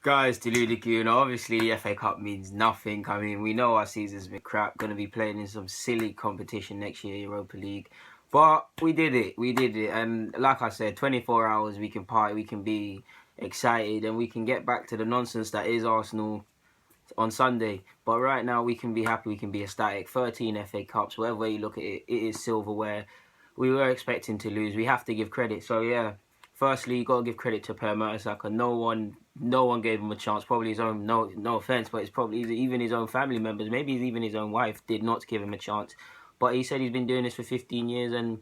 Guys, deluded you know, obviously the FA Cup means nothing. I mean, we know our season's been crap. Going to be playing in some silly competition next year, Europa League. But we did it. We did it. And like I said, 24 hours, we can party, we can be excited, and we can get back to the nonsense that is Arsenal on Sunday. But right now, we can be happy, we can be ecstatic. 13 FA Cups, whatever way you look at it, it is silverware. We were expecting to lose. We have to give credit. So, yeah. Firstly, you got to give credit to Per Mertesacker. No one gave him a chance. Probably his own, no offense, but it's probably even his own family members. Maybe even his own wife did not give him a chance. But he said he's been doing this for 15 years, and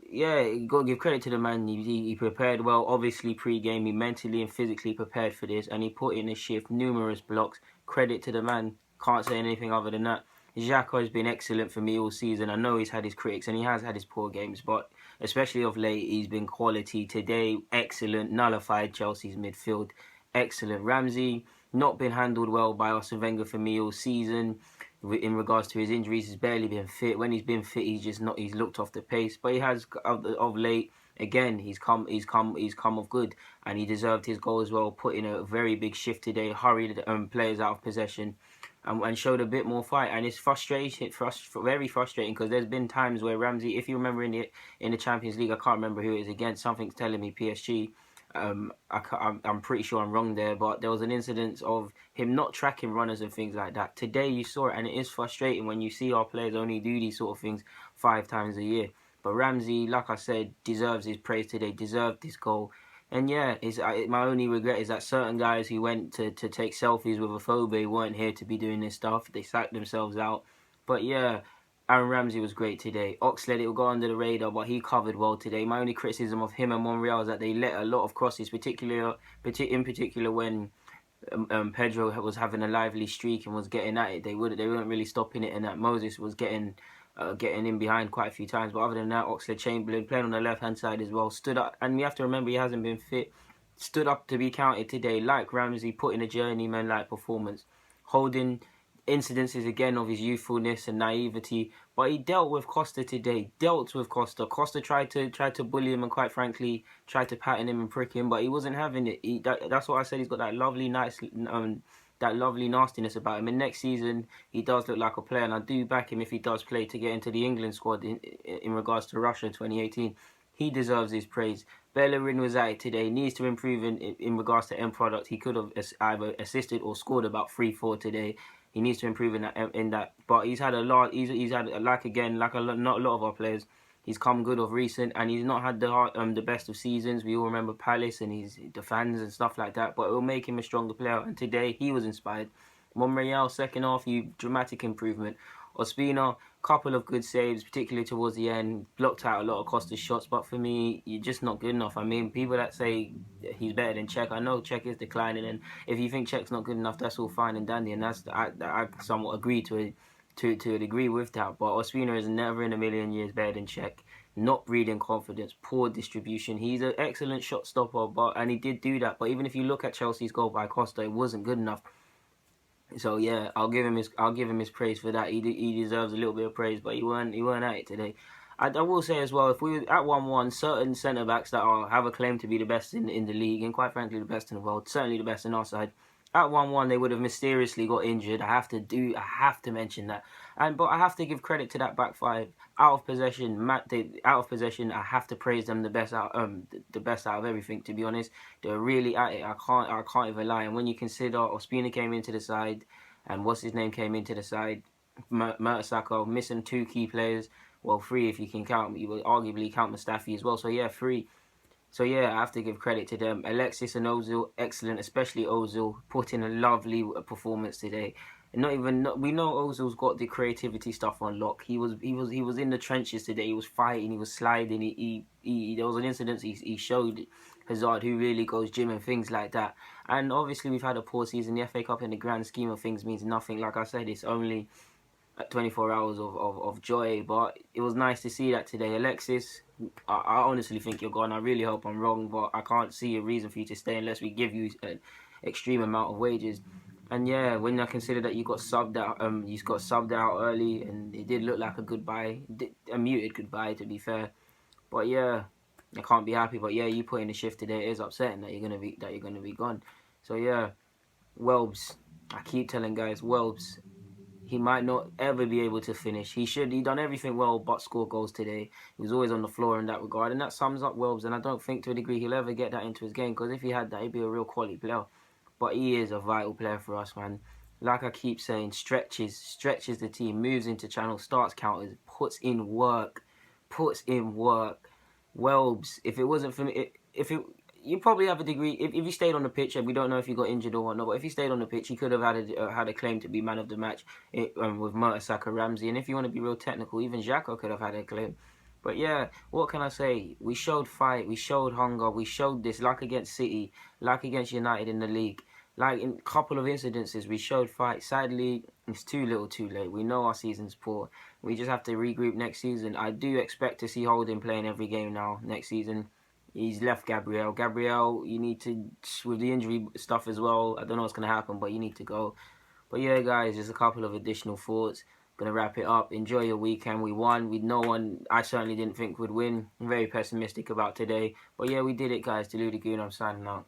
yeah, you got to give credit to the man. He prepared well. Obviously, pre-game, he mentally and physically prepared for this, and he put in a shift, numerous blocks. Credit to the man. Can't say anything other than that. Xhaka has been excellent for me all season. I know he's had his critics and he has had his poor games, but especially of late, he's been quality. Today, excellent. Nullified Chelsea's midfield. Excellent. Ramsey, not been handled well by Arsene Wenger for me all season. In regards to his injuries, he's barely been fit. When he's been fit, he's just not. He's looked off the pace. But he has of late. Again, he's come of good, and he deserved his goal as well. Put in a very big shift today, hurried players out of possession, and showed a bit more fight. And it's very frustrating because there's been times where Ramsey, if you remember in the Champions League, I can't remember who it is against. Something's telling me PSG. I'm pretty sure I'm wrong there, but there was an incident of him not tracking runners and things like that. Today you saw it, and it is frustrating when you see our players only do these sort of things 5 times a year. But Ramsey, like I said, deserves his praise today, deserved this goal. And yeah, my only regret is that certain guys who went to take selfies with Afobe weren't here to be doing this stuff. They sacked themselves out. But yeah, Aaron Ramsey was great today. Oxlade, it will go under the radar, but he covered well today. My only criticism of him and Monreal is that they let a lot of crosses, in particular when Pedro was having a lively streak and was getting at it. They weren't really stopping it, and that Moses was getting in behind quite a few times. But other than that, Oxlade-Chamberlain playing on the left-hand side as well, stood up. And we have to remember he hasn't been fit. Stood up to be counted today, like Ramsey, put in a journeyman-like performance, holding incidences again of his youthfulness and naivety. But he dealt with Costa today. Costa tried to bully him and, quite frankly, tried to pattern him and prick him, but he wasn't having it. That's what I said. He's got that lovely, that lovely nastiness about him. And next season, he does look like a player, and I do back him if he does play to get into the England squad in regards to Russia 2018. He deserves his praise. Bellerin was at it today. Needs to improve in regards to end product. He could have either assisted or scored about 3-4 today. He needs to improve in that. But he's had a lot. He's had not a lot of our players. He's come good of recent, and he's not had the best of seasons. We all remember Palace and the fans and stuff like that. But it will make him a stronger player. And today he was inspired. Monreal, second half, dramatic improvement. Ospina, couple of good saves, particularly towards the end, blocked out a lot of Costa's shots. But for me, you're just not good enough. I mean, people that say he's better than Cech, I know Cech is declining, and if you think Cech's not good enough, that's all fine and dandy, and I somewhat agree to a degree with that. But Ospina is never in a million years better than Cech. Not breeding confidence, poor distribution. He's an excellent shot stopper, and he did do that. But even if you look at Chelsea's goal by Costa, it wasn't good enough. So yeah, I'll give him his praise for that. He deserves a little bit of praise, but he weren't at it today. I will say as well, if we were at 1-1, certain centre backs that have a claim to be the best in the league, and quite frankly the best in the world, certainly the best in our side, at 1-1 they would have mysteriously got injured. I have to mention that. But I have to give credit to that back five. Out of possession, I have to praise them the best out of everything. To be honest, they're really at it. I can't even lie. And when you consider Ospina came into the side, and what's his name came into the side, Mertesacker missing 2 key players. Well, 3 if you can count. You will arguably count Mustafi as well. So yeah, 3. So yeah, I have to give credit to them. Alexis and Ozil, excellent, especially Ozil, put in a lovely performance today. And we know Ozil's got the creativity stuff on lock. He was in the trenches today. He was fighting, he was sliding. There was an incident he showed Hazard who really goes gym and things like that. And obviously we've had a poor season. The FA Cup in the grand scheme of things means nothing. Like I said, it's only 24 hours of joy, but it was nice to see that today. Alexis, I honestly think you're gone. I really hope I'm wrong, but I can't see a reason for you to stay unless we give you an extreme amount of wages. And yeah, when I consider that you got subbed out early, and it did look like a goodbye, a muted goodbye to be fair. But yeah, I can't be happy. But yeah, you put in the shift today. It is upsetting that you're gonna be gone. So yeah, Welbs. I keep telling guys, Welbs. He might not ever be able to finish. He done everything well but score goals today. He was always on the floor in that regard, and that sums up Welbs. And I don't think to a degree he'll ever get that into his game, because if he had that, he'd be a real quality player. But he is a vital player for us, man. Like I keep saying, stretches the team, moves into channel, starts counters, puts in work. Welbs, if it wasn't for me, if it you probably have a degree. If he stayed on the pitch, and we don't know if he got injured or whatnot, but if he stayed on the pitch, he could have had a claim to be man of the match with Mertesacker, Ramsey, and if you want to be real technical, even Xhaka could have had a claim. But yeah, what can I say? We showed fight, we showed hunger, we showed this, like against City, like against United in the league. Like in a couple of incidences, we showed fight. Sadly, it's too little too late. We know our season's poor. We just have to regroup next season. I do expect to see Holding playing every game now next season. He's left Gabriel. Gabriel, you need to, with the injury stuff as well, I don't know what's going to happen, but you need to go. But yeah, guys, just a couple of additional thoughts. Gonna wrap it up. Enjoy your weekend. We won. I certainly didn't think would win. I'm very pessimistic about today. But yeah, we did it, guys. Deluded Goon, I'm signing out.